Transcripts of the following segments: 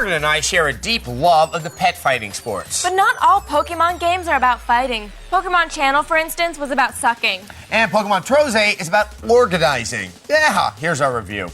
Morgan and I share a deep love of the pet fighting sports. But not all Pokemon games are about fighting. Pokemon Channel, for instance, was about sucking. And Pokemon Trozei is about organizing. Yeah, here's our review.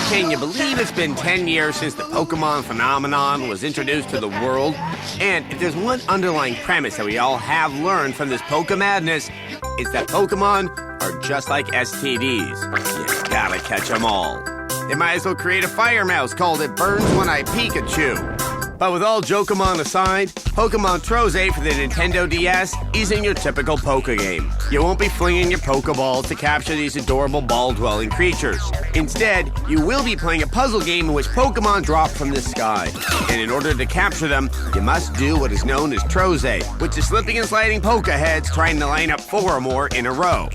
Can you believe it's been 10 years since the Pokemon phenomenon was introduced to the world? And if there's one underlying premise that we all have learned from this Poke Madness, it's that Pokemon are just like STDs. You gotta catch them all. They might as well create a fire mouse called It Burns When I Pikachu. But with all Jokomon aside, Pokemon Trozei for the Nintendo DS isn't your typical Poke game. You won't be flinging your Pokeballs to capture these adorable ball-dwelling creatures. Instead, you will be playing a puzzle game in which Pokemon drop from the sky. And in order to capture them, you must do what is known as Trozei, which is slipping and sliding Pokeheads trying to line up 4 or more in a row.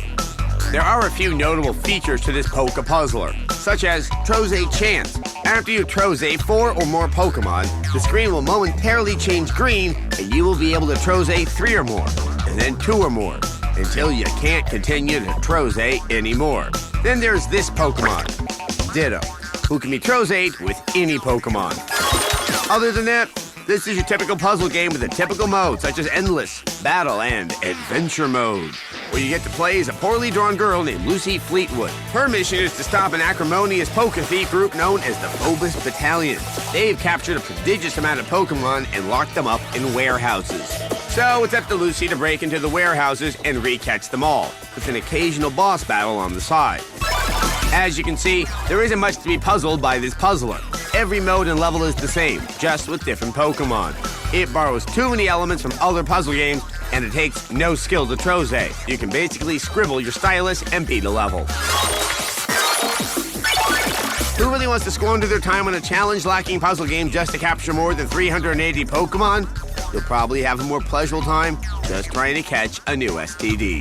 There are a few notable features to this Poke Puzzler, such as Trozei Chance. After you Trozei 4 or more Pokemon, the screen will momentarily change green and you will be able to Trozei 3 or more, and then 2 or more, until you can't continue to Trozei anymore. Then there's this Pokemon, Ditto, who can be Trozei'd with any Pokemon. Other than that, this is your typical puzzle game with a typical mode, such as Endless, Battle, and Adventure Mode, where you get to play as a poorly drawn girl named Lucy Fleetwood. Her mission is to stop an acrimonious Poke Thief group known as the Phobos Battalion. They've captured a prodigious amount of Pokemon and locked them up in warehouses. So it's up to Lucy to break into the warehouses and re-catch them all, with an occasional boss battle on the side. As you can see, there isn't much to be puzzled by this puzzler. Every mode and level is the same, just with different Pokemon. It borrows too many elements from other puzzle games, and it takes no skill to Trozei. You can basically scribble your stylus and beat a level. Who really wants to squander their time on a challenge-lacking puzzle game just to capture more than 380 Pokemon? You'll probably have a more pleasurable time just trying to catch a new STD.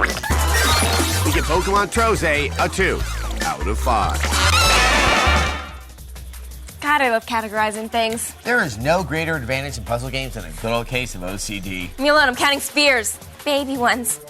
We give Pokemon Trozei a 2 out of 5. God, I love categorizing things. There is no greater advantage in puzzle games than a good old case of OCD. Me alone, I'm counting spheres. Baby ones.